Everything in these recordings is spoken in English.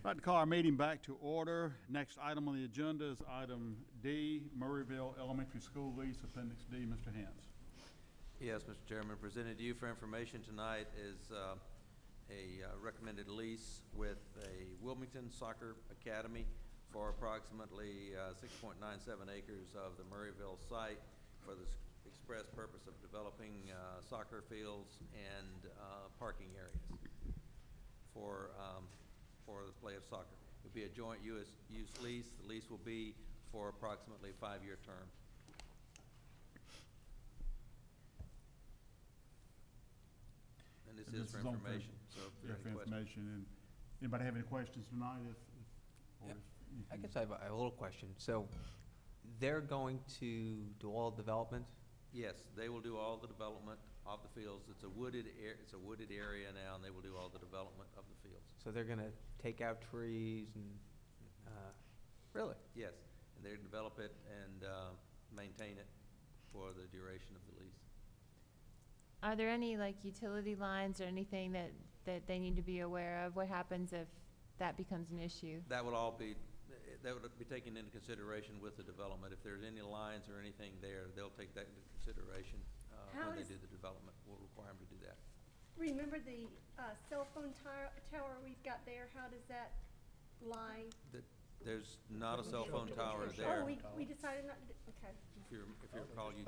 I'd like to call our meeting back to order. Next item on the agenda is item D, Murrayville Elementary School lease, Appendix D. Mr. Hance. Yes, Mr. Chairman, presented to you for information tonight is a recommended lease with a Wilmington Soccer Academy for approximately 6.97 acres of the Murrayville site for the express purpose of developing soccer fields and parking areas for the play of soccer. It will be a joint use lease. The lease will be for approximately a 5-year term. And this is for information. So yeah, for information. And anybody have any questions tonight? I guess I have a little question. So they're going to do all development? Yes, they will do all the development of the fields. It's a wooded area now, and they will do all the development of the fields. So they're going to take out trees and really? Yes, and they develop it and maintain it for the duration of the lease. Are there any like utility lines or anything that they need to be aware of? What happens if that becomes an issue? That would all be taken into consideration with the development. If there's any lines or anything there, they'll take that into consideration when they do the development. We'll require them to do that. Remember the cell phone tower we've got there? How does that lie? There's not a cell phone tower there. Oh, we decided not to, okay. If you recall, you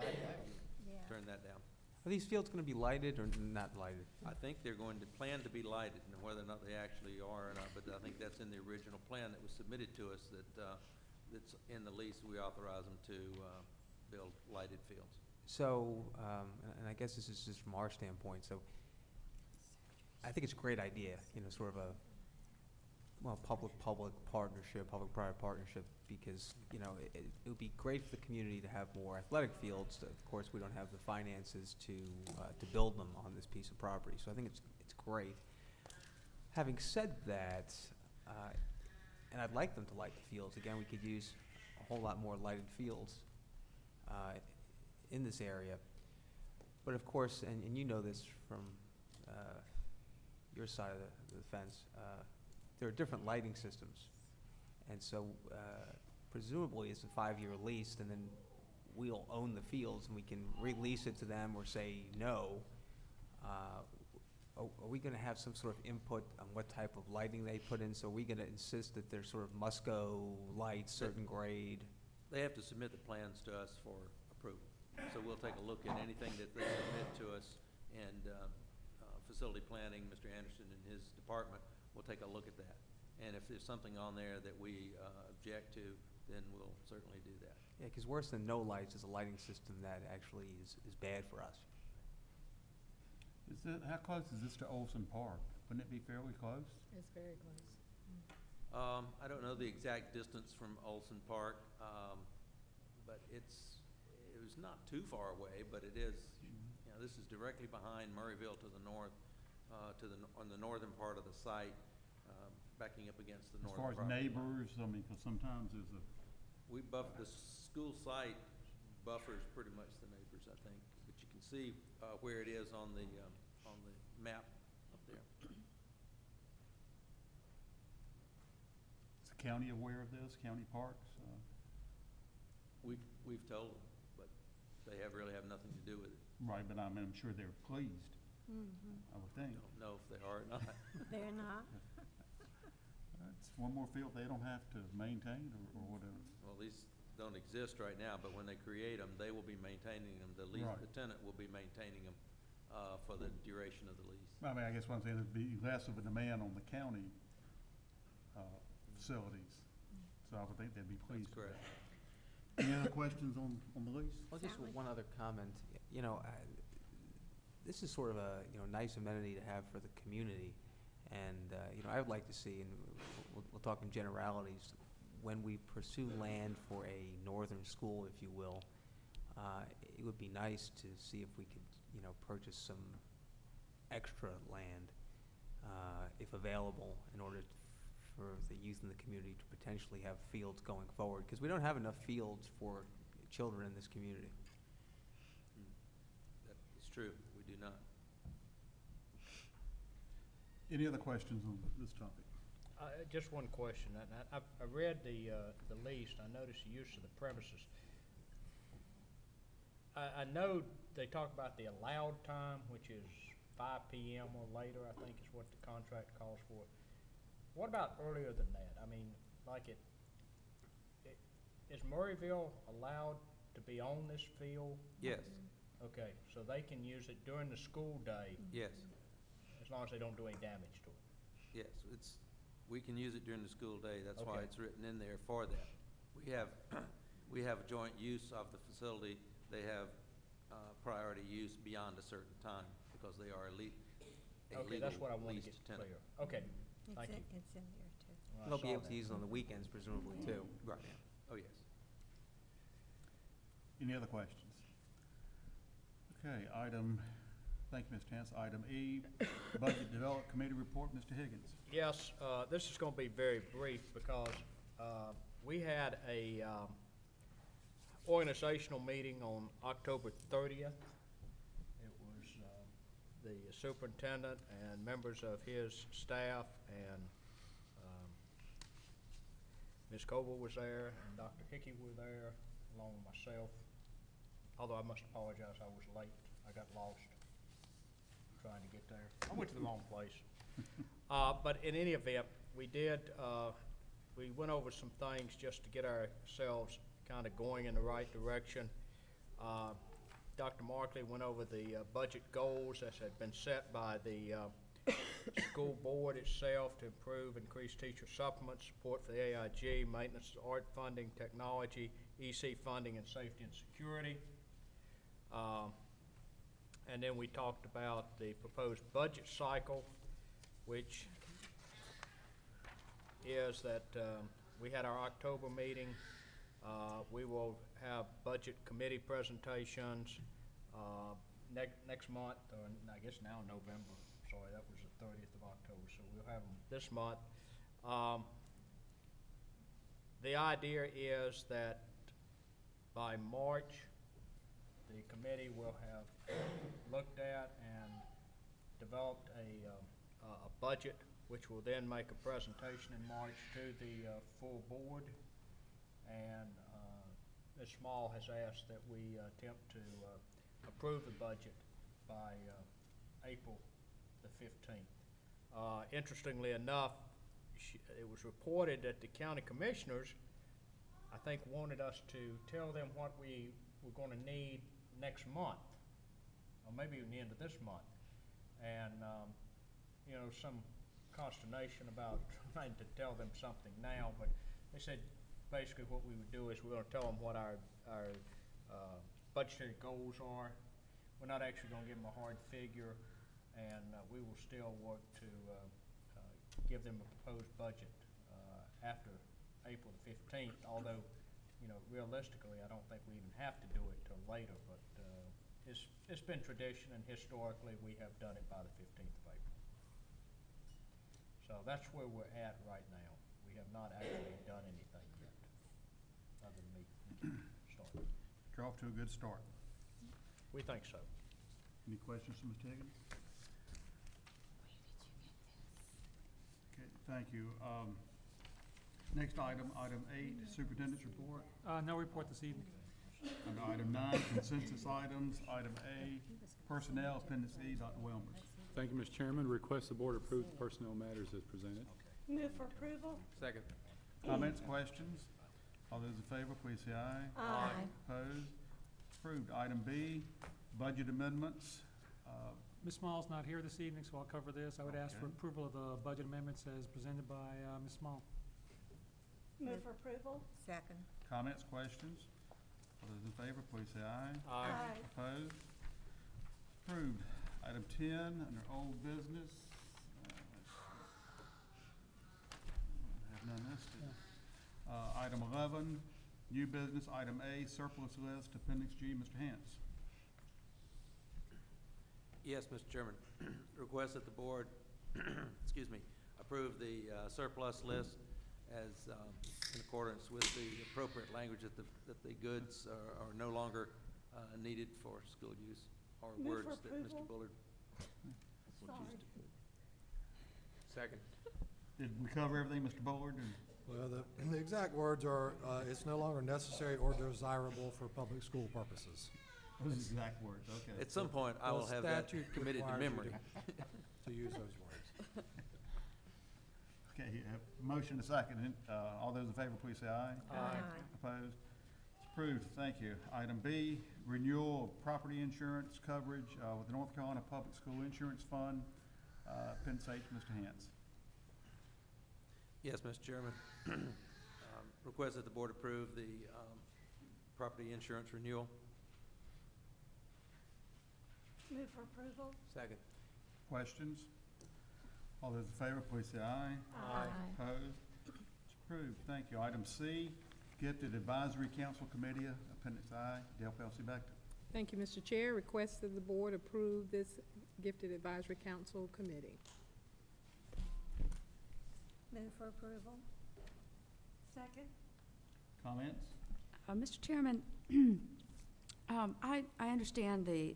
turn that down. Are these fields going to be lighted or not lighted? I think they're going to plan to be lighted, and whether or not they actually are or not, but I think that's in the original plan that was submitted to us that's in the lease. We authorize them to build lighted fields. So, and I guess this is just from our standpoint, so I think it's a great idea, sort of a, public-public partnership, public-private partnership, because, it would be great for the community to have more athletic fields. Of course, we don't have the finances to build them on this piece of property, so I think it's great. Having said that, and I'd like them to light the fields. Again, we could use a whole lot more lighted fields in this area. But of course, and you know this from your side of the fence, there are different lighting systems. And so presumably it's a 5-year lease, and then we'll own the fields and we can release it to them or say no. Are we going to have some sort of input on what type of lighting they put in? So are we going to insist that they're sort of Musco lights, certain grade? They have to submit the plans to us for approval. So we'll take a look at anything that they submit to us, and facility planning, Mr. Anderson and his department will take a look at that. And if there's something on there that we object to, then we'll certainly do that. Yeah, because worse than no lights is a lighting system that actually is bad for us. How close is this to Olson Park? Wouldn't it be fairly close? It's very close. I don't know the exact distance from Olson Park, but it was not too far away, but it is, this is directly behind Murrayville to the north, on the northern part of the site, backing up against the northern property. As far as neighbors, I mean, because sometimes there's the school site buffers pretty much the neighbors, I think, but you can see where it is on the map up there. Is the county aware of this, county parks? We've told them, but they really have nothing to do with it. Right, but I mean, I'm sure they're pleased. I would think. I don't know if they are or not. They're not. It's one more field they don't have to maintain or whatever. Well, these don't exist right now, but when they create them, they will be maintaining them. The lease, the tenant will be maintaining them for the duration of the lease. I mean, I guess what I'm saying is there'd be less of a demand on the county facilities. So I would think they'd be pleased. That's correct. Any other questions on the lease? Well, just one other comment. This is sort of a nice amenity to have for the community, and I would like to see, and we'll talk in generalities, when we pursue land for a northern school, if you will, it would be nice to see if we could purchase some extra land, if available, in order for the youth in the community to potentially have fields going forward, because we don't have enough fields for children in this community. That is true. We do not. Any other questions on this topic? Just one question. I read the lease, I noticed the use of the premises. I know they talk about the allowed time, which is 5 PM or later, I think is what the contract calls for. What about earlier than that? I mean, like is Murrayville allowed to be on this field? Yes, Okay, so they can use it during the school day, yes, as long as they don't do any damage to it. yes. We can use it during the school day. That's why Okay. it's written in there for that. We have joint use of the facility. They have priority use beyond a certain time because they are Okay, that's what I wanted to leased get tenant. clear. Okay, thank you. It's in there too. Well, I They'll be saw able to that. use it on the weekends presumably too. Right. Oh, yes. Any other questions? Okay, thank you, Mr. Hance. Item E, Budget Development Committee Report, Mr. Higgins. Yes, this is gonna be very brief because, we had a, organizational meeting on October 30th. It was, the superintendent and members of his staff and, Ms. Coble was there and Dr. Hickey were there along with myself. Although I must apologize, I was late. I got lost trying to get there. I went to the wrong place. But in any event, we went over some things just to get ourselves kind of going in the right direction. Dr. Markley went over the budget goals that had been set by the school board itself to improve, increase teacher supplements, support for the AIG, maintenance, art funding, technology, EC funding, and safety and security. And then we talked about the proposed budget cycle, which is that we had our October meeting. We will have budget committee presentations next month, or I guess now in November. Sorry, that was the 30th of October, so we'll have them this month. The idea is that by March, the committee will have looked at and developed a budget, which will then make a presentation in March to the full board. And Ms. Small has asked that we attempt to approve the budget by April the 15th. Interestingly enough, it was reported that the county commissioners, I think, wanted us to tell them what we were going to need next month, or maybe even the end of this month. And, you know, some consternation about trying to tell them something now, but they said basically what we would do is we're going to tell them what our budgetary goals are. We're not actually going to give them a hard figure, and we will still work to give them a proposed budget after April the 15th, although, you know, realistically, I don't think we even have to do it till later, but it's been tradition, and historically, we have done it by the 15th of April. So that's where we're at right now. We have not actually done anything yet, other than me starting. You're off to a good start. We think so. Any questions from Mr. Higgins? Okay, thank you. Next item, item 8, Superintendent's report. No report this evening. Under item 9, consensus items. Item A, personnel, Appendix E, Dr. Wilmers. Thank you, Mr. Chairman. Request the board approve the personnel matters as presented. Move for approval? Second. Comments, questions? All those in favor, please say aye. Aye. Opposed? Approved. Item B, budget amendments. Ms. Small's not here this evening, so I'll cover this. I would ask for Okay. approval of the budget amendments as presented by Ms. Small. Move for approval? Second. Comments, questions? All those in favor, please say aye. Aye. Opposed? Approved. Item 10, under old business. Have none listed. Item 11, new business. Item A, surplus list, Appendix G, Mr. Hance. Yes, Mr. Chairman. Request that the board, excuse me, approve the surplus list as in accordance with the appropriate language that the goods are no longer needed for school use, or Move for words that Mr. approval. Bullard would use Sorry. to. Second. Did we cover everything, Mr. Bullard? And- Well, the exact words are, it's no longer necessary or desirable for public school purposes. Those exact words, okay. At some point, I will The have that statute committed to requires you memory. To use those words. Okay, you have a motion and a second. All those in favor, please say aye. Aye. Opposed? It's approved, thank you. Item B, renewal of property insurance coverage with the North Carolina Public School Insurance Fund. Penn State, Mr. Hance. Yes, Mr. Chairman. Request that the board approve the property insurance renewal. Move for approval. Second. Questions? All those in favor, please say aye. Aye. Opposed? It's approved, thank you. Item C, Gifted Advisory Council Committee, Appendix I, Dale Pelsey-Beckton. Thank you, Mr. Chair. Request that the board approve this Gifted Advisory Council Committee. Move for approval. Second. Comments? Mr. Chairman, I understand the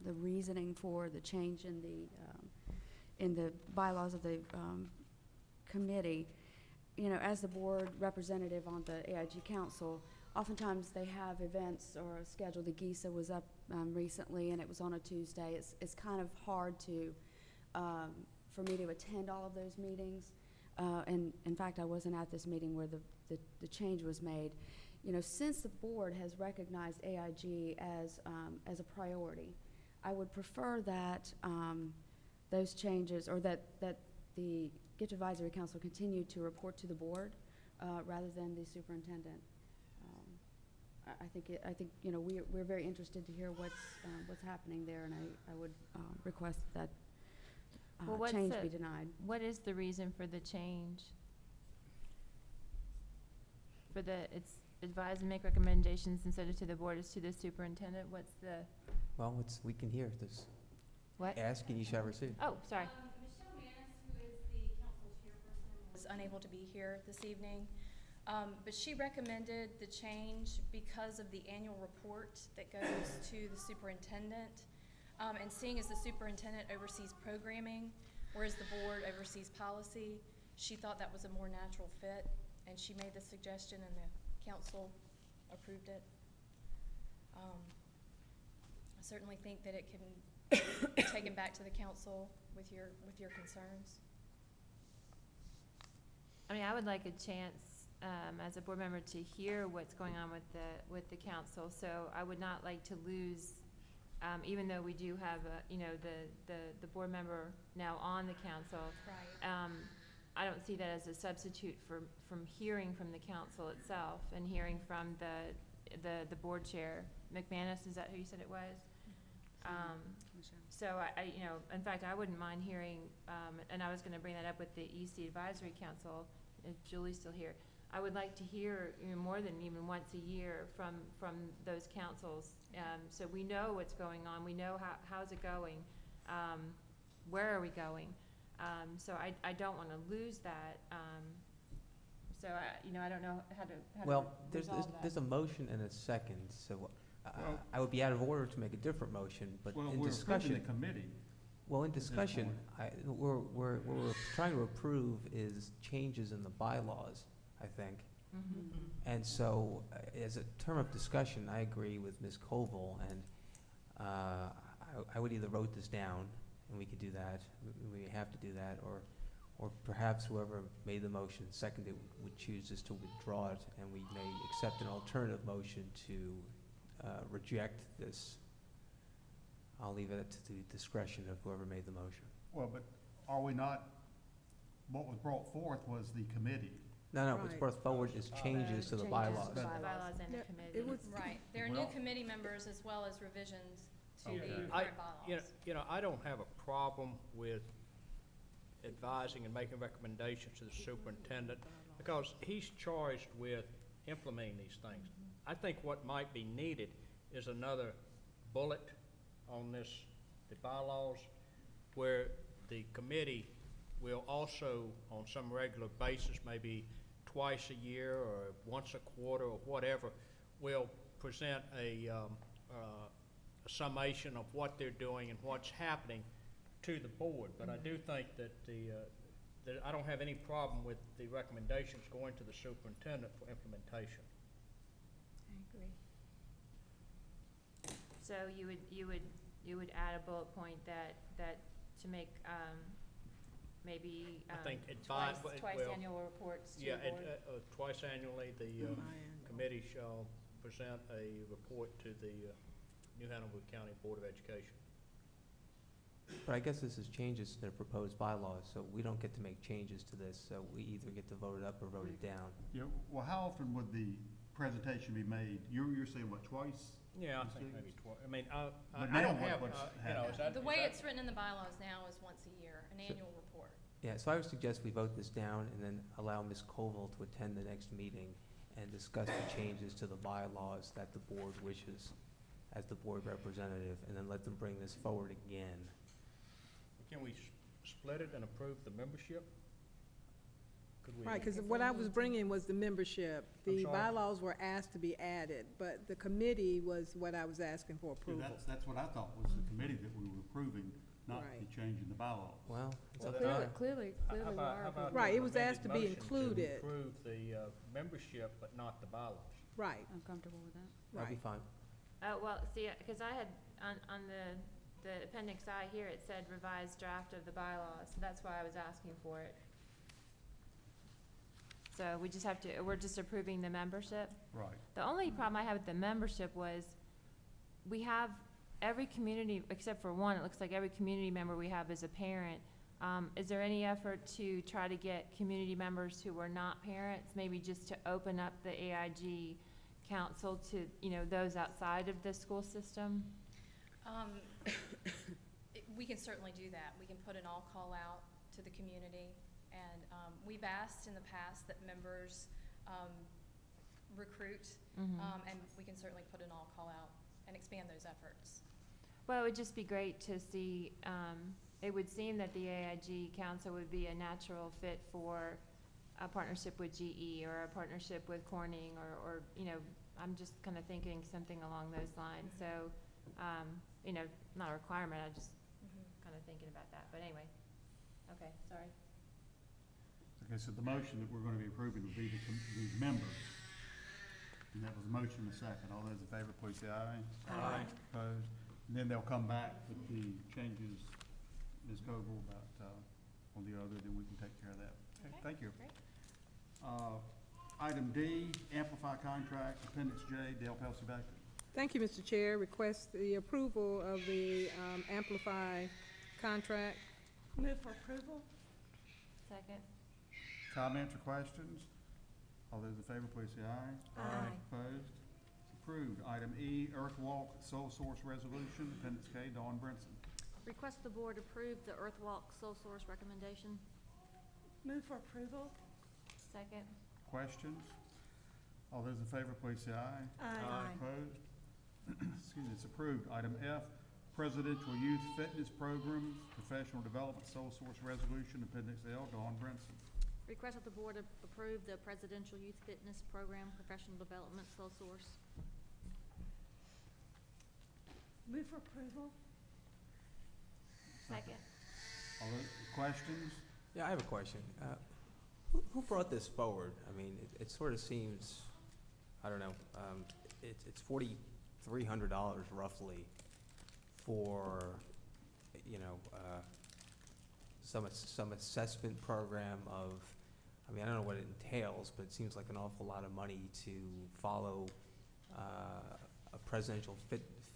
reasoning for the change in the bylaws of the committee. You know, as the board representative on the AIG Council, oftentimes they have events or a schedule. The GISA was up recently, and it was on a Tuesday. It's kind of hard to for me to attend all of those meetings. And in fact, I wasn't at this meeting where the change was made. You know, since the board has recognized AIG as a priority, I would prefer that those changes, or that the Gift Advisory Council continue to report to the board rather than the superintendent. I think you know, we're very interested to hear what's happening there, and I would request that Well, change be denied. What is the reason for the change? It's advise and make recommendations instead of to the board, is to the superintendent. What's the, Well, we can hear this. what? Ask and you shall receive. Oh, sorry. Michelle Manis, who is the council chairperson, was unable to be here this evening. But she recommended the change because of the annual report that goes to the superintendent. And seeing as the superintendent oversees programming, whereas the board oversees policy, she thought that was a more natural fit, and she made the suggestion and the council approved it. I certainly think that it can be taken back to the council with your concerns. I mean, I would like a chance, as a board member, to hear what's going on with the council. So I would not like to lose, even though we do have, the board member now on the council. Right. I don't see that as a substitute from hearing from the council itself and hearing from the board chair. McManus, is that who you said it was? So I, in fact, I wouldn't mind hearing, and I was going to bring that up with the EC Advisory Council, if Julie's still here. I would like to hear more than even once a year from those councils, so we know what's going on. We know how's it going, where are we going. So I don't want to lose that. So I don't know how to Well, resolve that. there's a motion and a second, so I would be out of order to make a different motion, but Well, in we're approving discussion. the committee. Well, in this discussion, what we're trying to approve is changes in the bylaws, I think. Mhm. And so, as a term of discussion, I agree with Ms. Koval, and I would either wrote this down, and we could do that, we have to do that, or perhaps whoever made the motion, seconded, would choose just to withdraw it, and we may accept an alternative motion to reject this. I'll leave it to the discretion of whoever made the motion. Well, but are we not, what was brought forth was the committee. No, what's Right. brought forward is changes to the Changes bylaws. to the bylaws and the Yeah, committee. it was- Right. There are new Well- committee members as well as revisions to Okay. the I- current bylaws. I don't have a problem with advising and making recommendations to the superintendent, because he's charged with implementing these things. I think what might be needed is another bullet on the bylaws, where the committee will also, on some regular basis, maybe twice a year or once a quarter or whatever, will present a summation of what they're doing and what's happening to the board. But I do think that I don't have any problem with the recommendations going to the superintendent for implementation. I agree. So you would add a bullet point that to make, maybe, I think twice annual reports to the Yeah, board? twice annually, the committee shall present a report to the New Hanover County Board of Education. But I guess this is changes to their proposed bylaws, so we don't get to make changes to this, so we either get to vote it up or vote it down. Yeah, well, how often would the presentation be made? You're saying, what, twice? Yeah, I Ms. think Stevens? maybe twice. I mean, I But don't now have, what's you know, is that? The is way that- it's written in the bylaws now is once a year, an annual report. Yeah, so I would suggest we vote this down and then allow Ms. Koval to attend the next meeting and discuss the changes to the bylaws that the board wishes as the board representative, and then let them bring this forward again. Can we split it and approve the membership? Could we? Right, because what I was bringing was the membership. I'm The sorry? bylaws were asked to be added, but the committee was what I was asking for Yeah, approval. that's what I thought was the committee that we were approving, not Right. the change in the bylaws. Well, it's Well, up to then- them. Clearly, How we about- are. how about Right, the it was asked to be amended motion included. approve the membership, but not the bylaws. Right, I'm comfortable with that. That'd be right. fine. Well, see, because I had, on the appendix I here, it said revised draft of the bylaws, so that's why I was asking for it. So we just have to, we're just approving the membership? Right. The only problem I had with the membership was, we have every community, except for one, it looks like every community member we have is a parent. Is there any effort to try to get community members who were not parents, maybe just to open up the AIG council to, those outside of the school system? We can certainly do that. We can put an all-call out to the community. And we've asked in the past that members recruit, and we can certainly put an all-call out and expand those efforts. Well, it would just be great to see, it would seem that the AIG council would be a natural fit for a partnership with GE or a partnership with Corning or I'm just kind of thinking something along those lines. So, not a requirement, I just kind of thinking about that. But anyway, okay, sorry. Okay, so the motion that we're going to be approving would be the members. And that was a motion and a second. All those in favor, please say aye. Aye. Opposed? And then they'll come back with the changes, Ms. Koval, about, on the other, then we can take care of that. Okay, Okay, thank you. great. Item D, Amplify contract, Appendix J, Dale Pelsey-Baker. Thank you, Mr. Chair. Request the approval of the Amplify contract. Move for approval? Second. Comments or questions? All those in favor, please say aye. Aye. Opposed? It's approved. Item E, EarthWalk sole source resolution, Appendix K, Dawn Brinson. Request the board approve the EarthWalk sole source recommendation. Move for approval? Second. Questions? All those in favor, please say aye. Aye. Opposed? Excuse me, it's approved. Item F, Presidential Youth Fitness Program, Professional Development Sole Source Resolution, Appendix L, Dawn Brinson. Request that the board approve the Presidential Youth Fitness Program Professional Development sole source. Move for approval? Second. All those, questions? Yeah, I have a question. Who brought this forward? I mean, it sort of seems, I don't know, it's $4,300 roughly for, some assessment program of, I mean, I don't know what it entails, but it seems like an awful lot of money to follow a presidential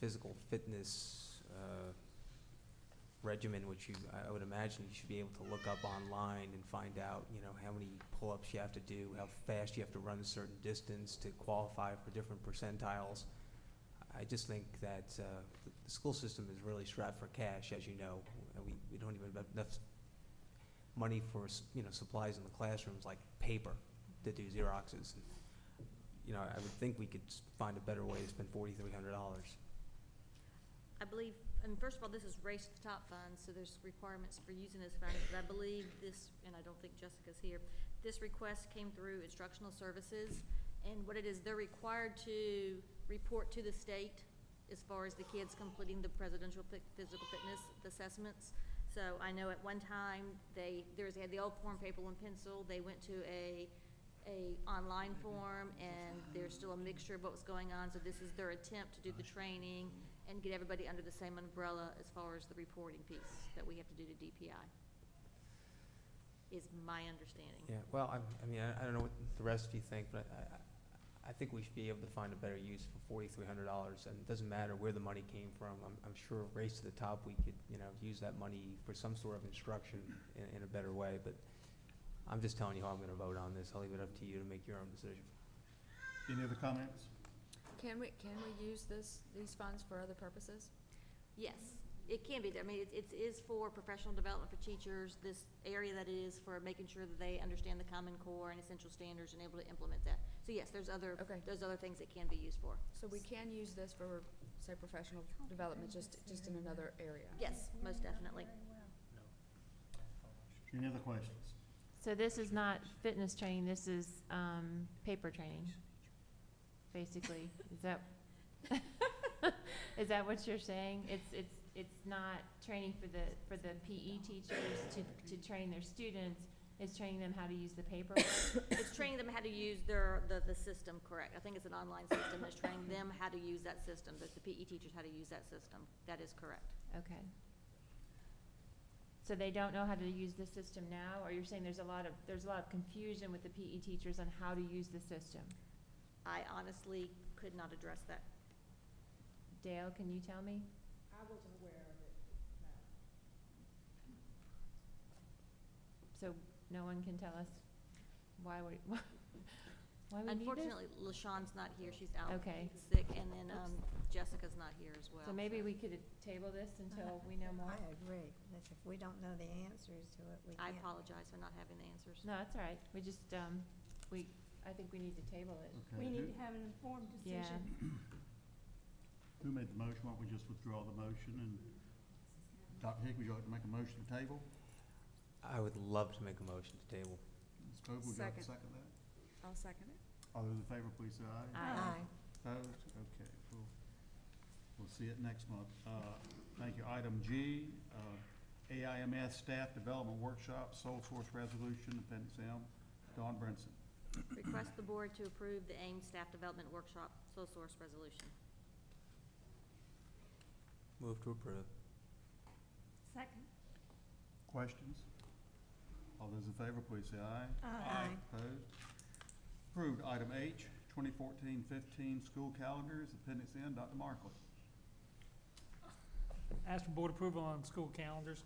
physical fitness regimen, which I would imagine you should be able to look up online and find out, how many pull-ups you have to do, how fast you have to run a certain distance to qualify for different percentiles. I just think that the school system is really strapped for cash, as you know. We don't even have enough money for, supplies in the classrooms like paper to do Xeroxes. I would think we could find a better way to spend $4,300. I believe, and first of all, this is Race to the Top funds, so there's requirements for using this fund, but I believe this, and I don't think Jessica's here, this request came through instructional services, and what it is, they're required to report to the state as far as the kids completing the presidential physical fitness assessments. So I know at one time, they had the old form paper and pencil, they went to a online form, and there's still a mixture of what was going on, so this is their attempt to do the training and get everybody under the same umbrella as far as the reporting piece that we have to do to DPI, is my understanding. Yeah, well, I mean, I don't know what the rest of you think, but I think we should be able to find a better use for $4,300, and it doesn't matter where the money came from. I'm sure Race to the Top, we could, use that money for some sort of instruction in a better way, but I'm just telling you how I'm gonna vote on this. I'll leave it up to you to make your own decision. Any other comments? Can we use these funds for other purposes? Yes, it can be. I mean, it is for professional development for teachers, this area that it is for making sure that they understand the Common Core and essential standards and able to implement that. So yes, there's other things it can be used for. So we can use this for, say, professional development, just in another area? Yes, most definitely. Any other questions? So this is not fitness training, this is, paper training, basically. Is that what you're saying? It's not training for the PE teachers to train their students, it's training them how to use the paperwork? It's training them how to use the system, correct. I think it's an online system. It's training them how to use that system, the PE teachers how to use that system. That is correct. Okay. So they don't know how to use the system now, or you're saying there's a lot of confusion with the PE teachers on how to use the system? I honestly could not address that. Dale, can you tell me? I wasn't aware of it, So no one can tell us why we need this? Unfortunately, LaShawn's not here. She's out sick, and then Jessica's not here as well. So maybe we could table this until we know more? I agree, that if we don't know the answers to it, we I can't. apologize for not having the answers. No, that's all right. We just, I think we need to table it. Okay. We need to have an informed decision. Who made the motion? Why don't we just withdraw the motion? And Dr. Hicks, would you like to make a motion to table? I would love to make a motion to table. Ms. Coble, would you like to Second. second that? I'll second it. All those in favor, please say aye. Aye. Opposed? Okay, we'll see it next month. Thank you. Item G, AIMS Staff Development Workshop, Sole Source Resolution, Appendix M. Dawn Brinson. Request the board to approve the AIM Staff Development Workshop Sole Source Resolution. Move to approve. Second. Questions? All those in favor, please say aye. Aye. Opposed? Approved. Item H, 2014-15 school calendars, Appendix N. Dr. Markley. Ask for board approval on school calendars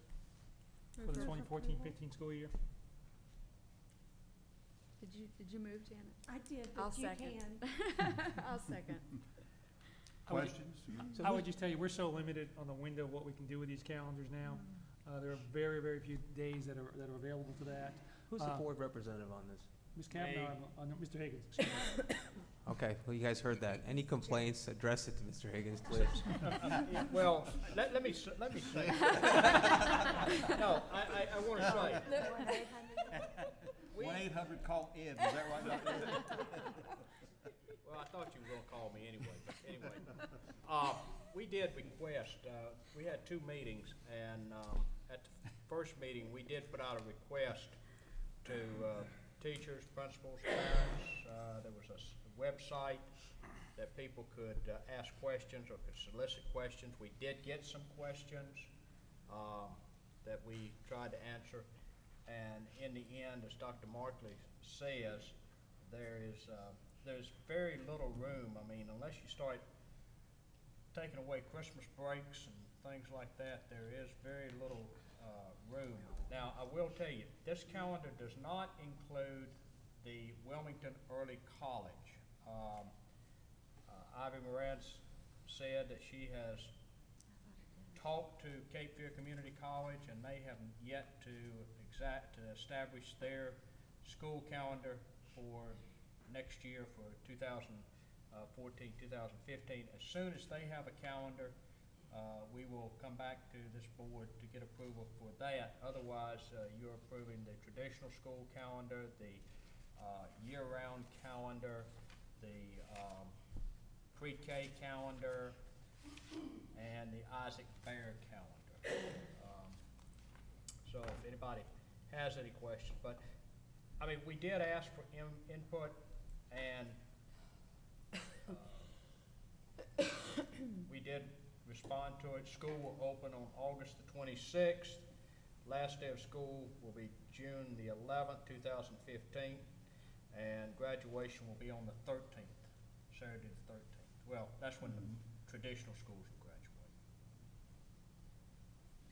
for the 2014-15 school year. Did you move, Janet? I did, I'll but you second. can. I'll second. Questions? I would just tell you, we're so limited on the window of what we can do with these calendars now. There are very, very few days that are available to that. Who's the board representative on this? Ms. Kavanaugh, no, Mr. Higgins, excuse me. Okay, well, you guys heard that. Any complaints, address it to Mr. Higgins, please. Well, let me say. No, I want to say. 1-800-CALL-ED, is that right, Dr. Ed? Well, I thought you were gonna call me anyway, but anyway. We did request, we had 2 meetings, and, at the first meeting, we did put out a request to, teachers, principals, parents. There was a website that people could, ask questions or could solicit questions. We did get some questions, that we tried to answer. And in the end, as Dr. Markley says, there's very little room. I mean, unless you start taking away Christmas breaks and things like that, there is very little room. Now, I will tell you, this calendar does not include the Wilmington Early College. Ivy Moran said that she has talked to Cape Fear Community College, and they have yet to establish their school calendar for next year, for 2014-2015. As soon as they have a calendar, we will come back to this board to get approval for that. Otherwise, you're approving the traditional school calendar, the year-round calendar, the pre-K calendar, and the Isaac Bear calendar. anybody has any questions. But, I mean, we did ask for input, and we did respond to it. School will open on August the 26th. Last day of school will be June the 11th, 2015, and graduation will be on the 13th, Saturday the 13th. Well, that's when the traditional schools will graduate.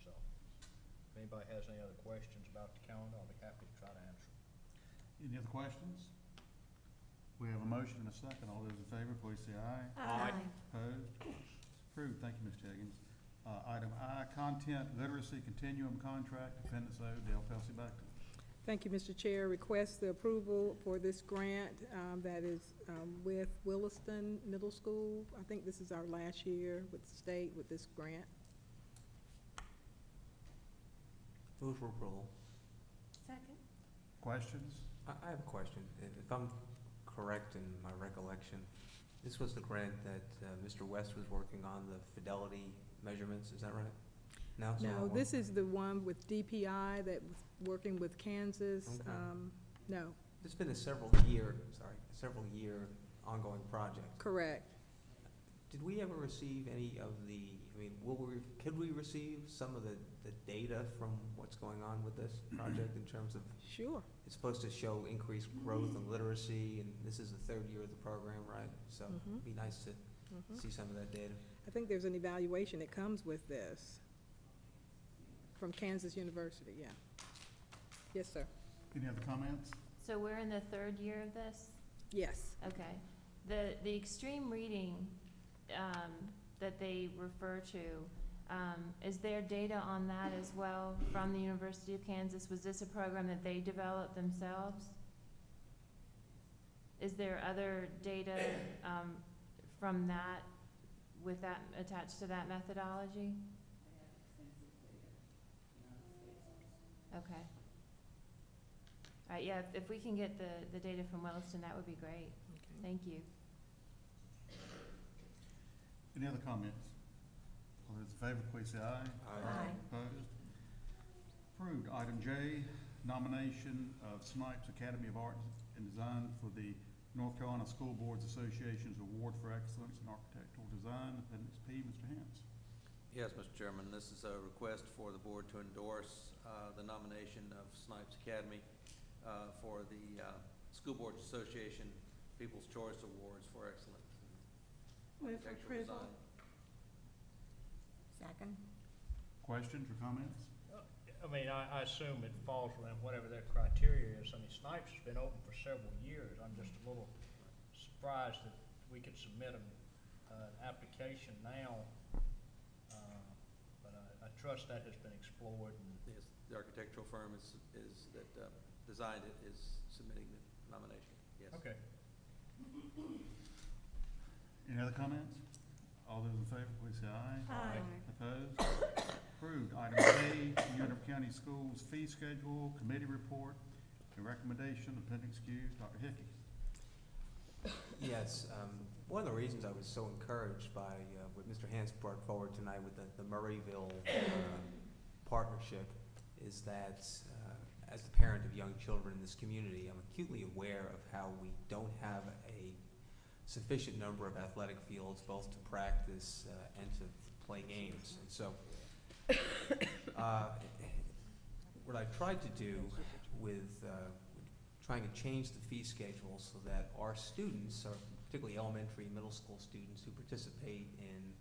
So, if anybody has any other questions about the calendar, I'll be happy to try to answer them. Any other questions? We have a motion and a second. All those in favor, please say aye. Aye. Opposed? Approved. Thank you, Ms. Higgins. Item I, Content Literacy Continuum Contract, Appendix O, Dale Pelsey-Bacton. Thank you, Mr. Chair. Request the approval for this grant that is with Williston Middle School. I think this is our last year with the state with this grant. Move for approval. Second. Questions? I have a question. If I'm correct in my recollection, this was the grant that Mr. West was working on, the fidelity measurements, is that right? No, it's not No, that one? this is the one with DPI that was working with Kansas. Okay. No, It's been a several year ongoing project. correct. Did we ever receive any of the, I mean, could we receive some of the data from what's going on with this project in terms of, Sure. it's supposed to show increased growth in literacy, and this is the third year of the program, right? So it'd be nice to see some of that data. I think there's an evaluation that comes with this from Kansas University, yeah. Yes, sir. Any other comments? So we're in the third year of this? Yes. Okay. The extreme reading that they refer to, is there data on that as well from the University of Kansas? Was this a program that they developed themselves? Is there other data from that, with that attached to that methodology? Okay. All right, yeah, if we can get the data from Williston, that would be great. Okay. Thank you. Any other comments? All those in favor, please say aye. Aye. Opposed? Approved. Item J, nomination of Snipes Academy of Art and Design for the North Carolina School Boards Association's Award for Excellence in Architectural Design, Appendix P. Mr. Hance. Yes, Mr. Chairman, this is a request for the board to endorse the nomination of Snipes Academy for the School Boards Association People's Choice Awards for Excellence in Move for Architectural approval. Design. Second. Questions or comments? I mean, I assume it falls within whatever their criteria is. I mean, Snipes has been open for several years. I'm just a little surprised that we could submit an application now, but I trust that has been explored. And Yes, the architectural firm that designed it is submitting the nomination, yes. okay. Any other comments? All those in favor, please say aye. Aye. Opposed? Approved. Item K, Unit County Schools Fee Schedule, Committee Report, and Recommendation, Appendix Q. Dr. Hickey. Yes, one of the reasons I was so encouraged by what Mr. Hance brought forward tonight with the Murrayville partnership is that as the parent of young children in this community, I'm acutely aware of how we don't have a sufficient number of athletic fields both to practice and to play games. And so what I tried to do with trying to change the fee schedule so that our students, particularly elementary and middle school students who participate in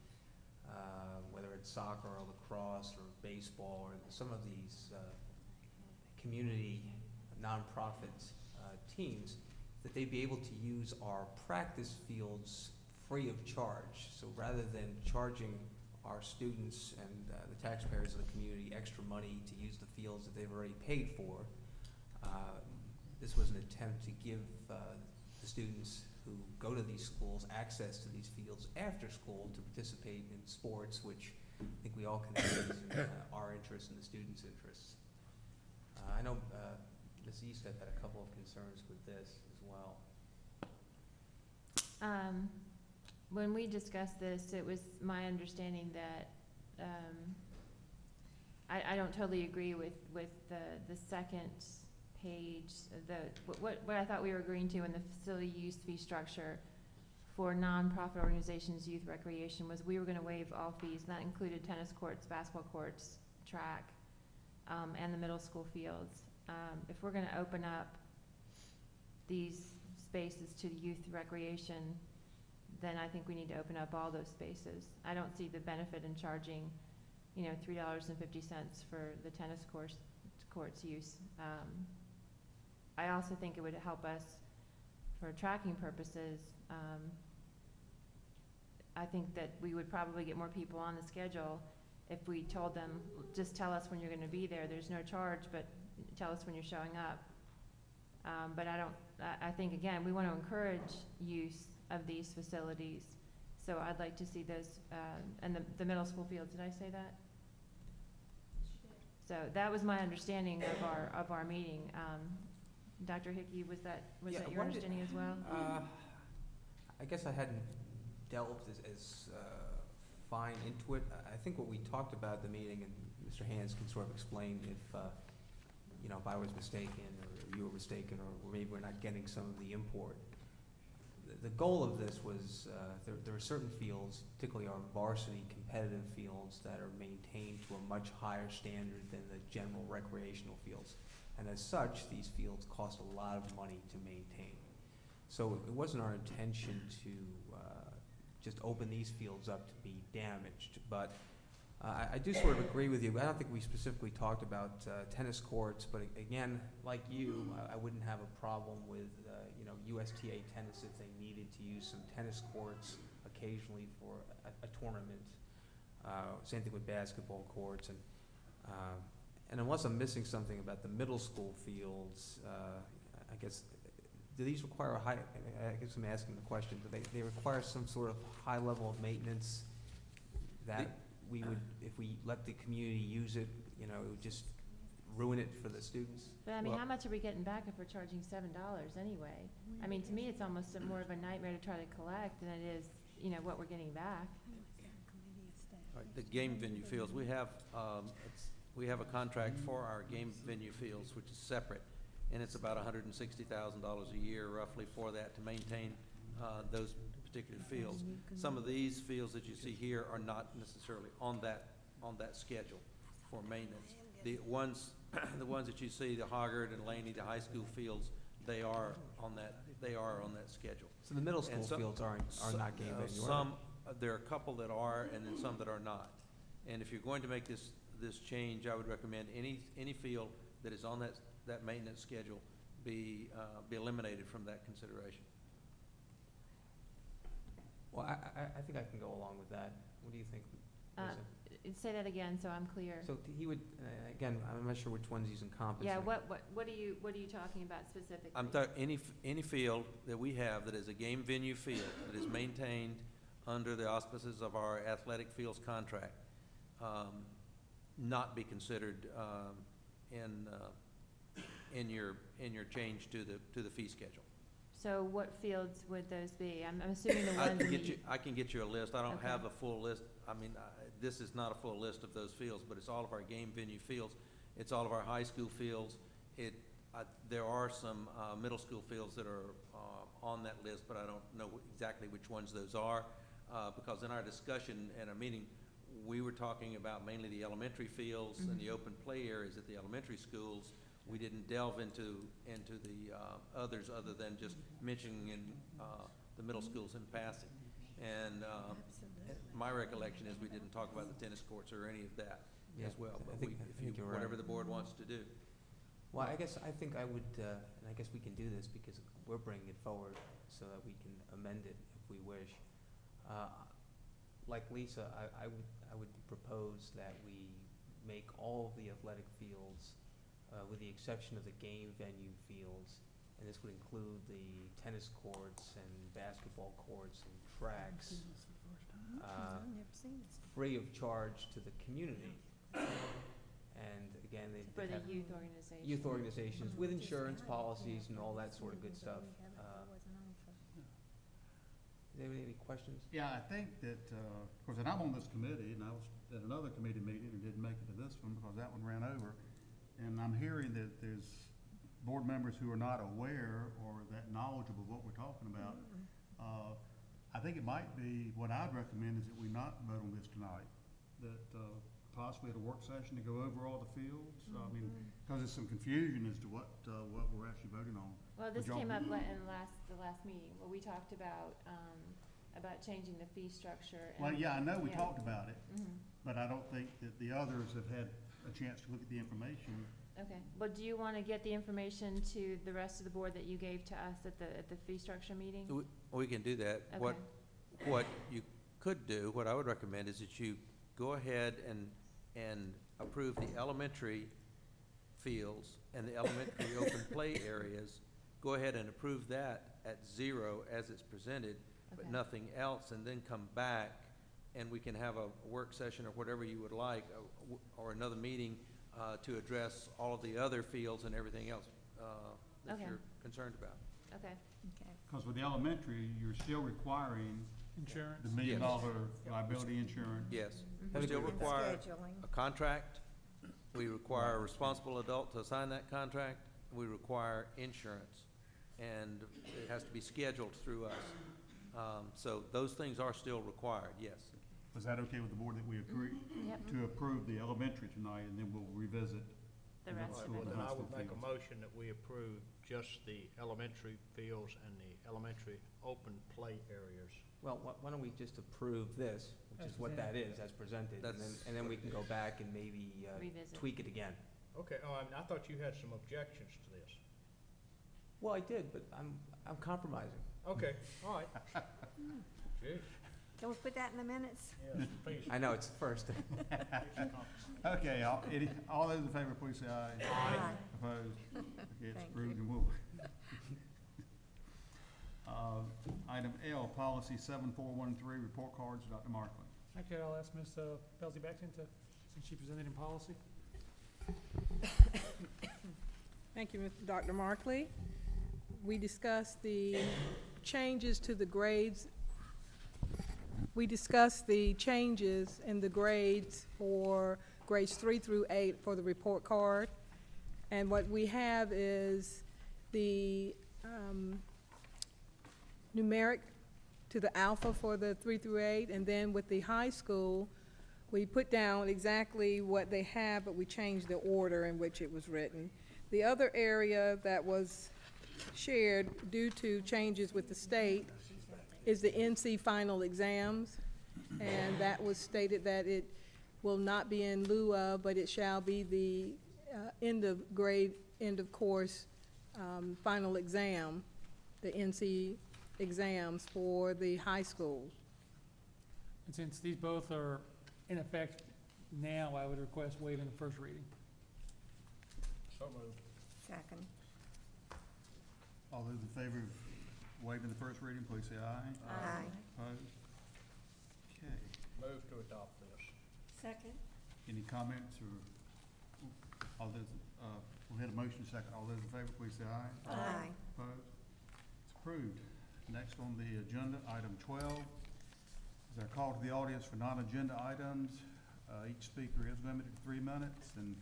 whether it's soccer or lacrosse or baseball or some of these community nonprofit teams, that they'd be able to use our practice fields free of charge. So rather than charging our students and the taxpayers of the community extra money to use the fields that they've already paid for, this was an attempt to give the students who go to these schools access to these fields after school to participate in sports, which I think we all can see in our interests and the students' interests. I know Ms. East had a couple of concerns with this as well. When we discussed this, it was my understanding that I don't totally agree with the second page, what I thought we were agreeing to in the facility use fee structure for nonprofit organizations, youth recreation, was we were gonna waive all fees, and that included tennis courts, basketball courts, track, and the middle school fields. If we're gonna open up these spaces to youth recreation, then I think we need to open up all those spaces. I don't see the benefit in charging, $3.50 for the tennis courts use. I also think it would help us for tracking purposes. I think that we would probably get more people on the schedule if we told them, just tell us when you're gonna be there. There's no charge, but tell us when you're showing up. But I think, again, we want to encourage use of these facilities. So I'd like to see those, and the middle school fields, did I say that? So that was my understanding of our meeting. Dr. Hickey, was that your understanding as well? I guess I hadn't delved as fine into it. I think what we talked about at the meeting, and Mr. Hands can sort of explain if I was mistaken or you were mistaken, or maybe we're not getting some of the import. The goal of this was there are certain fields, particularly our varsity competitive fields, that are maintained to a much higher standard than the general recreational fields. And as such, these fields cost a lot of money to maintain. So it wasn't our intention to just open these fields up to be damaged. But I do sort of agree with you. I don't think we specifically talked about tennis courts, but again, like you, I wouldn't have a problem with USTA tennis if they needed to use some tennis courts occasionally for a tournament. Same thing with basketball courts, and unless I'm missing something about the middle school fields, I guess, do these require I guess I'm asking the question, do they require some sort of high level of maintenance that we would, if we let the community use it, it would just ruin it for the students? But I mean, how much are we getting back if we're charging $7 anyway? I mean, to me, it's almost more of a nightmare to try to collect than it is, what we're getting back. The game venue fields, we have a contract for our game venue fields, which is separate, and it's about $160,000 a year roughly for that, to maintain those particular fields. Some of these fields that you see here are not necessarily on that schedule for maintenance. The ones that you see, the Hoggard and Laney, the high school fields, they are on that schedule. So the middle school fields are not game venue. There are a couple that are, and then some that are not. And if you're going to make this change, I would recommend any field that is on that maintenance schedule be eliminated from that consideration. Well, I think I can go along with that. What do you think, Lisa? Say that again, so I'm clear. So he would, again, I'm not sure which ones he's encompassing. Yeah, what are you talking about specifically? I'm talking any field that we have that is a game venue field that is maintained under the auspices of our athletic fields contract, not be considered in your change to the fee schedule. So what fields would those be? I'm assuming the ones I can get you a list. I don't Okay. have a full list. I mean, this is not a full list of those fields, but it's all of our game venue fields. It's all of our high school fields. There are some middle school fields that are on that list, but I don't know exactly which ones those are, because in our discussion and our meeting, we were talking about mainly the elementary fields and the open play areas at the elementary schools. We didn't delve into the others other than just mentioning in the middle schools in passing. And my recollection is we didn't talk about the tennis courts or any of that as well. But whatever the board wants to do. Well, I guess I think I would, and I guess we can do this because we're bringing it forward so that we can amend it if we wish. Like Lisa, I would propose that we make all of the athletic fields, with the exception of the game venue fields, and this would include the tennis courts and basketball courts and tracks, free of charge to the community. And again, for the youth organizations. Youth organizations with insurance policies and all that sort of good stuff. Does anybody have any questions? Yeah, I think that, of course, and I'm on this committee, and I was at another committee meeting and didn't make it to this one because that one ran over. And I'm hearing that there's board members who are not aware or that knowledgeable of what we're talking about. I think it might be, what I'd recommend is that we not vote on this tonight, that possibly at a work session to go over all the fields. I mean, because there's some confusion as to what we're actually voting on. Well, this Would y'all- came up in the last meeting, where we talked about changing the fee structure. Well, and- yeah, I know we yeah. talked about it, Mhm. but I don't think that the others have had a chance to look at the information. Okay, well, do you want to get the information to the rest of the board that you gave to us at the fee structure meeting? We can do that. Okay. What you could do, what I would recommend is that you go ahead and approve the elementary fields and the elementary open play areas. Go ahead and approve that at 0 as it's presented, but Okay. nothing else, and then come back and we can have a work session or whatever you would like, or another meeting to address all of the other fields and everything else that Okay. you're concerned about. Okay. Okay. Because with the elementary, you're still requiring Insurance? the $1 million Yes. liability insurance. Yes, Mhm. we still And require scheduling. a contract, we require a responsible adult to sign that contract, we require insurance, and it has to be scheduled through us. So those things are still required, yes. Was that okay with the board that we agree Yep. to approve the elementary tonight, and then we'll revisit The middle rest of school it. and Then high I school would make a fields? motion that we approve just the elementary fields and the elementary open play areas. Well, why don't we just approve this, which As is what that presented. is, as presented, That's- and then we can go back and maybe Revisit. tweak it again. Okay, I thought you had some objections to this. Well, I did, but I'm compromising. Okay, all right. Gee, Can we put that in the minutes? yes, please. I know, it's first. Okay, all those in favor, please say aye. Aye. Opposed? Okay, it's Thank approved you. and will. Item L, policy 7413, report cards, Dr. Markland. Actually, I'll ask Ms. Belzy Beckton to, since she presented in policy. Thank you, Dr. Markley. We discussed the changes to the grades. We discussed the changes in the grades for grades 3 through 8 for the report card. And what we have is the numeric to the alpha for the 3 through 8, and then with the high school, we put down exactly what they have, but we changed the order in which it was written. The other area that was shared due to changes with the state is the NC final exams, and that was stated that it will not be in lieu of, but it shall be the end of grade, end of course final exam, the NC exams for the high schools. And since these both are in effect now, I would request waiving the first reading. So moved. Second. All those in favor of waiving the first reading, please say aye. Aye. Opposed? Okay. Move to adopt this. Second. Any comments or, all those, we had a motion second. All those in favor, please say aye. Aye. Opposed? It's approved. Next on the agenda, item 12, is our call to the audience for non-agenda items. Each speaker is limited to 3 minutes, and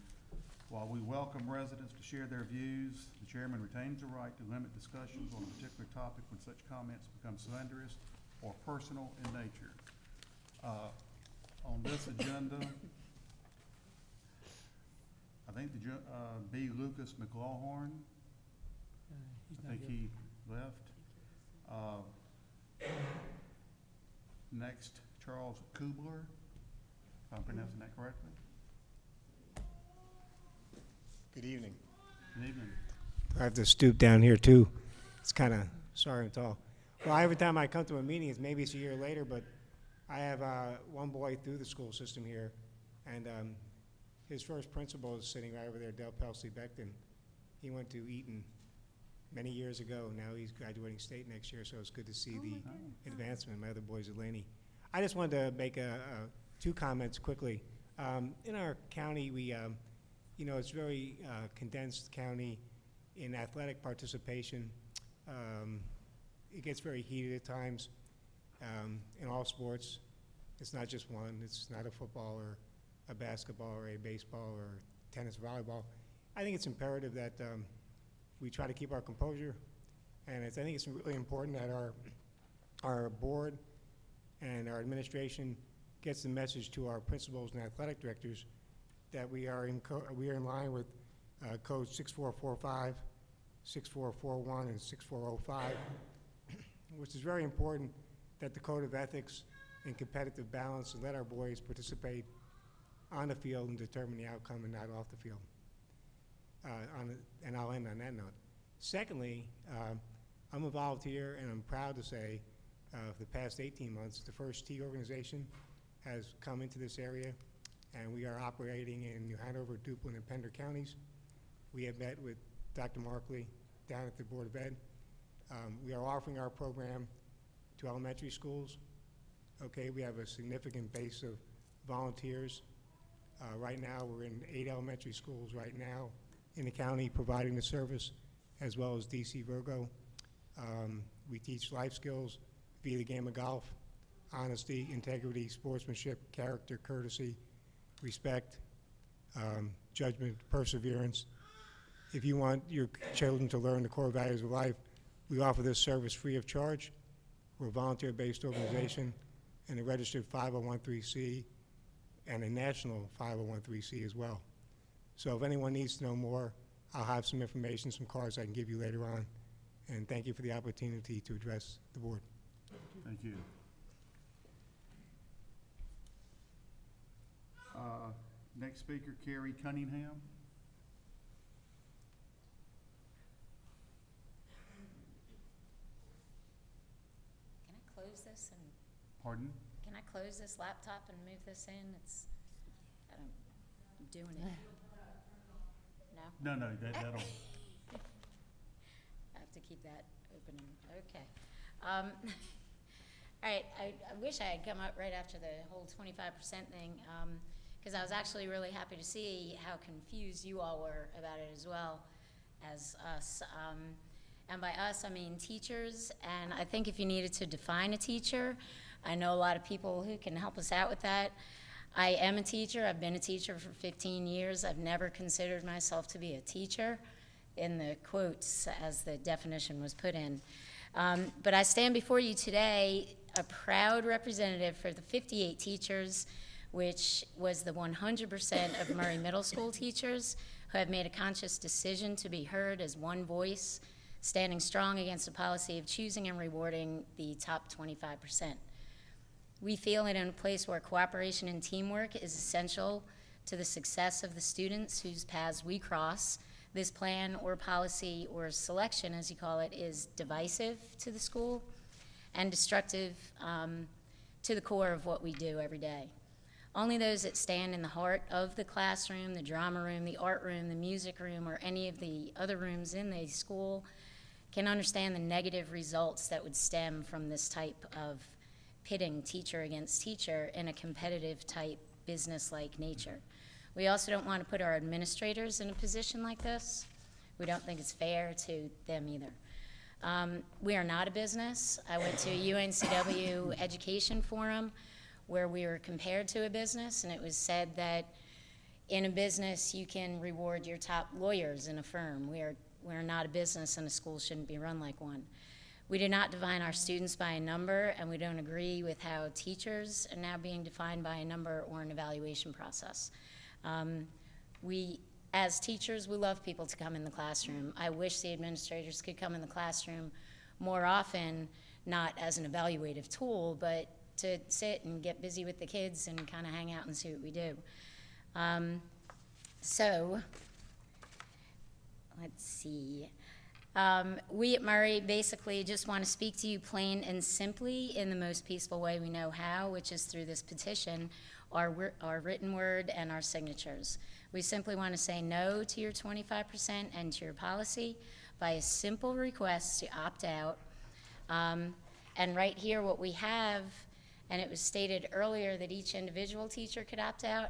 while we welcome residents to share their views, the chairman retains the right to limit discussions on a particular topic when such comments become slanderous or personal in nature. On this agenda, I think B. Lucas McLawhorn, He's I not think here. he left. Next, Charles Kubler, if I'm pronouncing that correctly. Good evening. Good evening. I have to stoop down here too. It's kind of, sorry I'm tall. Well, every time I come to a meeting, maybe it's a year later, but I have one boy through the school system here, and his first principal is sitting right over there, Del Pelsley Beckton. He went to Eton many years ago. Now he's graduating state next year, so it's good to see the advancement. My other boy's Eleni. I just wanted to make two comments quickly. In our county, we, you know, it's very condensed county in athletic participation. It gets very heated at times in all sports. It's not just one. It's not a football or a basketball or a baseball or tennis, volleyball. I think it's imperative that we try to keep our composure, and I think it's really important that our board and our administration gets the message to our principals and athletic directors that we are in line with code 6445, 6441, and 6405, which is very important that the code of ethics and competitive balance and let our boys participate on the field and determine the outcome and not off the field. And I'll end on that note. Secondly, I'm a volunteer, and I'm proud to say for the past 18 months, the first T organization has come into this area, and we are operating in New Hanover, Duplin, and Pender counties. We have met with Dr. Markley down at the Board of Ed. We are offering our program to elementary schools. Okay, we have a significant base of volunteers. Right now, we're in 8 elementary schools right now in the county providing the service, as well as DC Virgo. We teach life skills via the game of golf, honesty, integrity, sportsmanship, character, courtesy, respect, judgment, perseverance. If you want your children to learn the core values of life, we offer this service free of charge. We're a volunteer-based organization and a registered 501(c) and a national 501(c) as well. So if anyone needs to know more, I'll have some information, some cards I can give you later on. And thank you for the opportunity to address the board. Thank you. Next speaker, Carrie Cunningham. Can I close this and? Pardon? Can I close this laptop and move this in? I'm doing it. No? No, that'll. I have to keep that open. Okay. All right, I wish I had come up right after the whole 25% thing, because I was actually really happy to see how confused you all were about it as well as us. And by us, I mean teachers, and I think if you needed to define a teacher, I know a lot of people who can help us out with that. I am a teacher. I've been a teacher for 15 years. I've never considered myself to be a teacher in the quotes as the definition was put in. But I stand before you today a proud representative for the 58 teachers, which was the 100% of Murray Middle School teachers who have made a conscious decision to be heard as one voice, standing strong against a policy of choosing and rewarding the top 25%. We feel that in a place where cooperation and teamwork is essential to the success of the students whose paths we cross, this plan or policy or selection, as you call it, is divisive to the school and destructive to the core of what we do every day. Only those that stand in the heart of the classroom, the drama room, the art room, the music room, or any of the other rooms in the school can understand the negative results that would stem from this type of pitting teacher against teacher in a competitive type business-like nature. We also don't want to put our administrators in a position like this. We don't think it's fair to them either. We are not a business. I went to a UNCW education forum where we were compared to a business, and it was said that in a business you can reward your top lawyers in a firm. We're not a business, and a school shouldn't be run like one. We do not define our students by a number, and we don't agree with how teachers are now being defined by a number or an evaluation process. As teachers, we love people to come in the classroom. I wish the administrators could come in the classroom more often, not as an evaluative tool, but to sit and get busy with the kids and kind of hang out and see what we do. So, let's see. We at Murray basically just want to speak to you plain and simply in the most peaceful way we know how, which is through this petition, our written word and our signatures. We simply want to say no to your 25% and to your policy by a simple request to opt out. And right here what we have, and it was stated earlier that each individual teacher could opt out,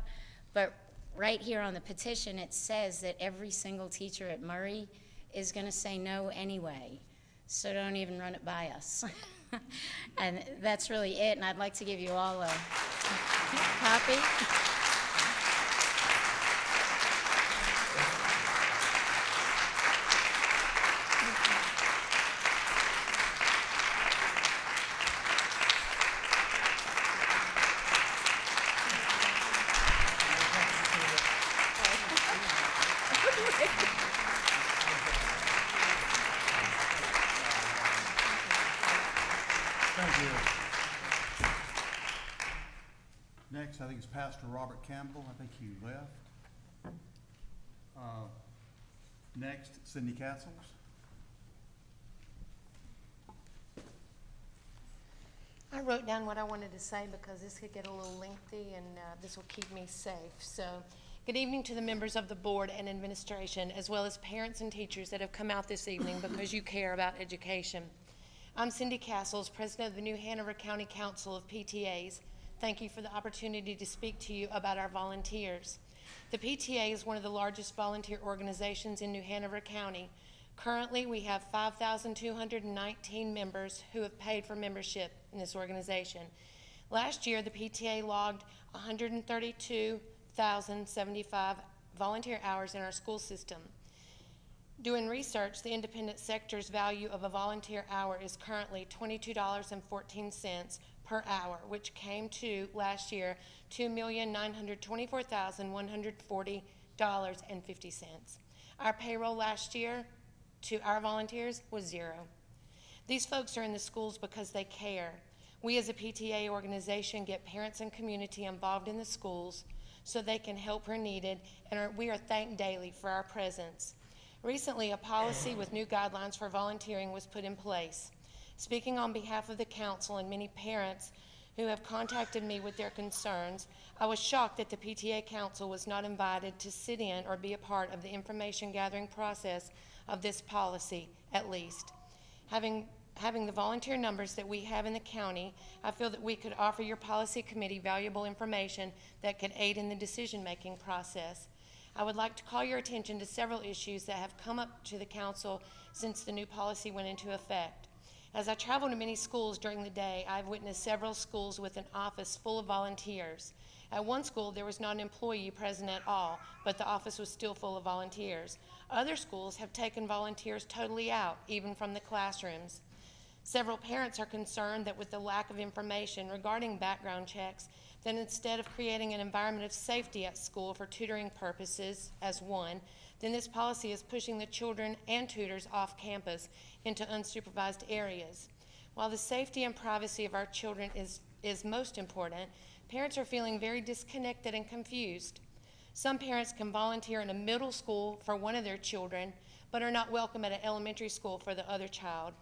but right here on the petition it says that every single teacher at Murray is going to say no anyway. so don't even run it by us. And that's really it, and I'd like to give you all a copy. Thank you. Next, I think it's Pastor Robert Campbell. I think he left. Next, Cindy Castles. I wrote down what I wanted to say because this could get a little lengthy, and this will keep me safe. So, good evening to the members of the board and administration, as well as parents and teachers that have come out this evening because you care about education. I'm Cindy Castles, president of the New Hanover County Council of PTAs. Thank you for the opportunity to speak to you about our volunteers. The PTA is one of the largest volunteer organizations in New Hanover County. Currently, we have 5,219 members who have paid for membership in this organization. Last year, the PTA logged 132,075 volunteer hours in our school system. Doing research, the independent sector's value of a volunteer hour is currently $22.14 per hour, which came to, last year, $2,924,140.50. Our payroll last year to our volunteers was zero. These folks are in the schools because they care. We as a PTA organization get parents and community involved in the schools so they can help where needed, and we are thanked daily for our presence. Recently, a policy with new guidelines for volunteering was put in place. Speaking on behalf of the council and many parents who have contacted me with their concerns, I was shocked that the PTA council was not invited to sit in or be a part of the information gathering process of this policy, at least. Having the volunteer numbers that we have in the county, I feel that we could offer your policy committee valuable information that could aid in the decision-making process. I would like to call your attention to several issues that have come up to the council since the new policy went into effect. As I travel to many schools during the day, I've witnessed several schools with an office full of volunteers. At one school, there was not an employee present at all, but the office was still full of volunteers. Other schools have taken volunteers totally out, even from the classrooms. Several parents are concerned that with the lack of information regarding background checks, then instead of creating an environment of safety at school for tutoring purposes as one, then this policy is pushing the children and tutors off campus into unsupervised areas. While the safety and privacy of our children is most important, parents are feeling very disconnected and confused. Some parents can volunteer in a middle school for one of their children, but are not welcome at an elementary school for the other child.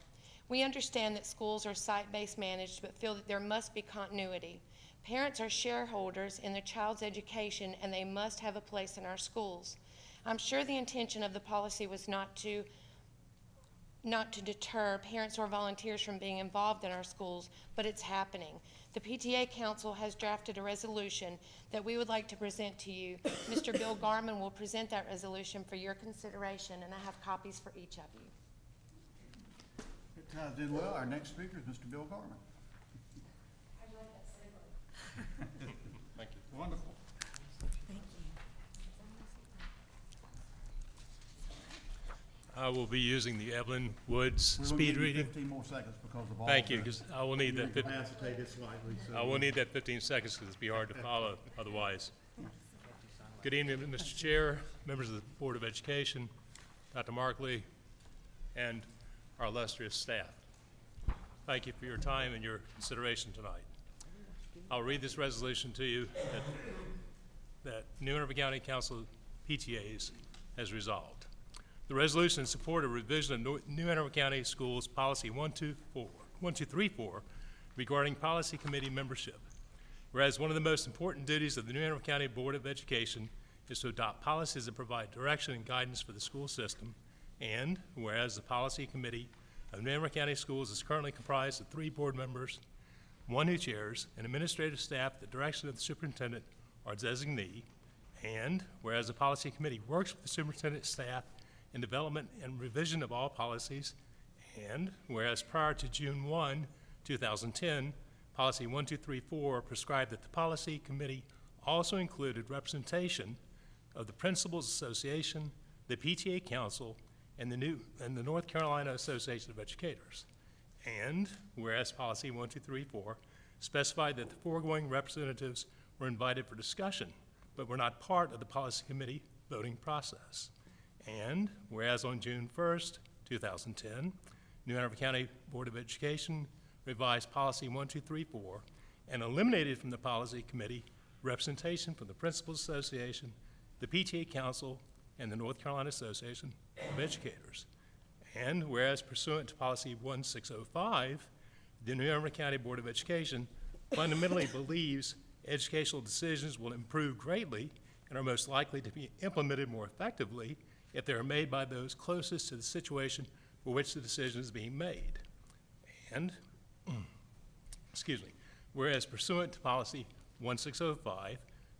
We understand that schools are site-based managed, but feel that there must be continuity. Parents are shareholders in their child's education, and they must have a place in our schools. I'm sure the intention of the policy was not to deter parents or volunteers from being involved in our schools, but it's happening. The PTA Council has drafted a resolution that we would like to present to you. Mr. Bill Garman will present that resolution for your consideration, and I have copies for each of you. It ties in well. Our next speaker is Mr. Bill Garman. Thank you. Wonderful. I will be using the Evelyn Woods We're gonna speed give you reading. 15 more seconds because of all Thank you, the- because I will need that. Incapacitated slightly, so. I will need that 15 seconds because it'd be hard to follow otherwise. Good evening, Mr. Chair, members of the Board of Education, Dr. Markley, and our illustrious staff. Thank you for your time and your consideration tonight. I'll read this resolution to you that New Hanover County Council of PTAs has resolved. The resolution in support of revision of New Hanover County Schools Policy 1234 regarding policy committee membership. Whereas one of the most important duties of the New Hanover County Board of Education is to adopt policies that provide direction and guidance for the school system, and whereas the policy committee of New Hanover County Schools is currently comprised of 3 board members, 1 who chairs, and administrative staff at the direction of the superintendent or designee, and whereas the policy committee works with the superintendent staff in development and revision of all policies, And whereas prior to June 1, 2010, Policy 1234 prescribed that the Policy Committee also included representation of the Principals Association, the PTA Council, and the North Carolina Association of Educators. And whereas Policy 1234 specified that the foregoing representatives were invited for discussion, but were not part of the Policy Committee voting process. And whereas on June 1st, 2010, New Hanover County Board of Education revised Policy 1234 and eliminated from the Policy Committee representation from the Principals Association, the PTA Council, and the North Carolina Association of Educators. And whereas pursuant to Policy 1605, the New Hanover County Board of Education fundamentally believes educational decisions will improve greatly and are most likely to be implemented more effectively if they are made by those closest to the situation for which the decision is being made. And, whereas pursuant to Policy 1605,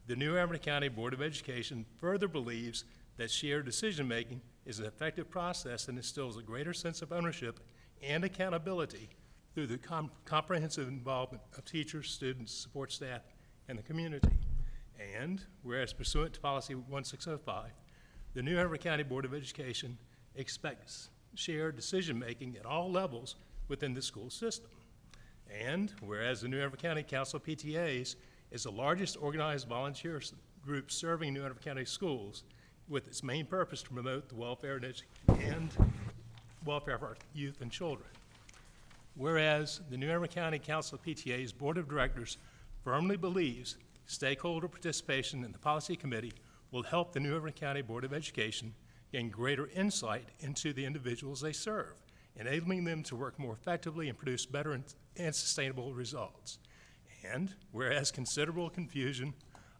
the New Hanover County Board of Education further believes that shared decision-making is an effective process and instills a greater sense of ownership and accountability through the comprehensive involvement of teachers, students, support staff, and the community. And whereas pursuant to Policy 1605, the New Hanover County Board of Education expects shared decision-making at all levels within the school system. And whereas the New Hanover County Council of PTAs is the largest organized volunteer group serving New Hanover County schools, with its main purpose to promote the welfare and welfare of our youth and children. Whereas the New Hanover County Council of PTA's Board of Directors firmly believes stakeholder participation in the Policy Committee will help the New Hanover County Board of Education gain greater insight into the individuals they serve, enabling them to work more effectively and produce better and sustainable results. And whereas considerable confusion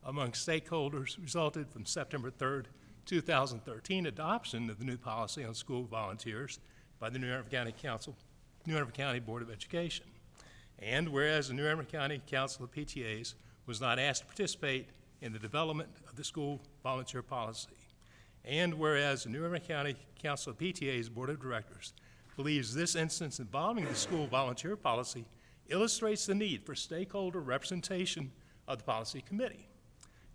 among stakeholders resulted from September 3rd, 2013 adoption of the new policy on school volunteers by the New Hanover County Board of Education. And whereas the New Hanover County Council of PTAs was not asked to participate in the development of the school volunteer policy. And whereas the New Hanover County Council of PTA's Board of Directors believes this instance involving the school volunteer policy illustrates the need for stakeholder representation of the Policy Committee.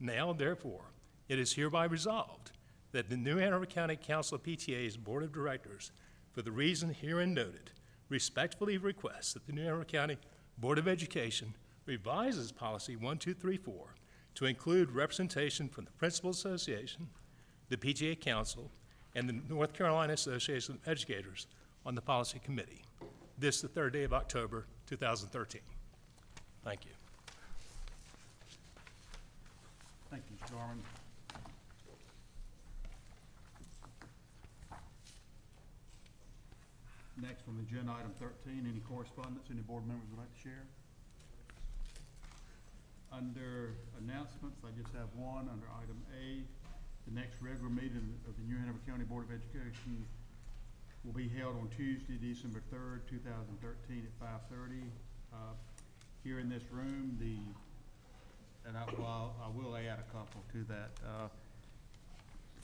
Now, therefore, it is hereby resolved that the New Hanover County Council of PTA's Board of Directors, for the reason herein noted, respectfully requests that the New Hanover County Board of Education revises Policy 1234 to include representation from the Principals Association, the PTA Council, and the North Carolina Association of Educators on the Policy Committee. This the 3rd day of October, 2013. Thank you. Thank you, Mr. Garman. Next on the agenda, item 13, any correspondence any board members would like to share? Under announcements, I just have one under item A. The next regular meeting of the New Hanover County Board of Education will be held on Tuesday, December 3rd, 2013 at 5:30 here in this room. And I will add a couple to that.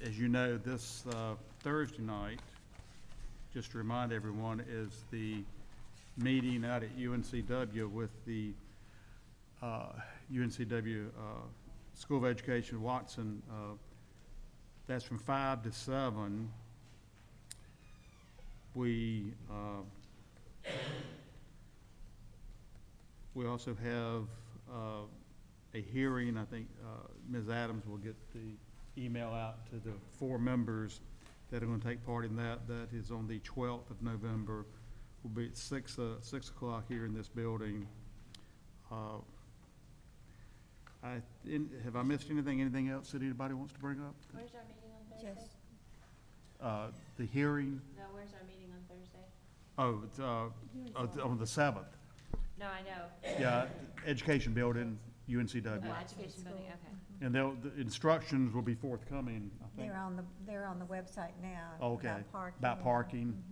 As you know, this Thursday night, just to remind everyone, is the meeting out at UNCW with the UNCW School of Education, Watson. That's from 5 to 7. We also have a hearing. I think Ms. Adams will get the email out to the 4 members that are going to take part in that. That is on the 12th of November. Will be at 6 o'clock here in this building. Have I missed anything? Anything else that anybody wants to bring up? Where's our meeting on Thursday? Yes. The hearing? No, where's our meeting on Thursday? Oh, it's on the 7th. No, I know. Yeah, Education Building, UNCW. Oh, education building, okay. And the instructions will be forthcoming, I think. They're on the website now. Okay, about parking,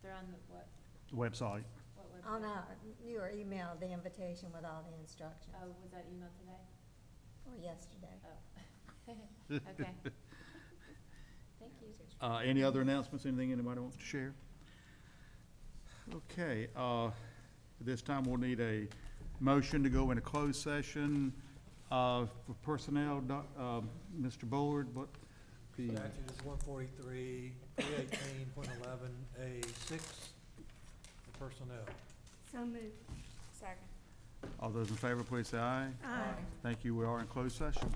They're on the what? the website. What website? On your email, the invitation with all the instructions, Oh, was that email today? or yesterday. Oh. Okay. Thank you. Any other announcements, anything anybody wants to share? Okay, at this time, we'll need a motion to go into closed session, for personnel. Mr. Bullard, what the? Statute is 143, 318.11A6, the personnel. So moved. Second. All those in favor, please say aye. Aye. Thank you. We are in closed session.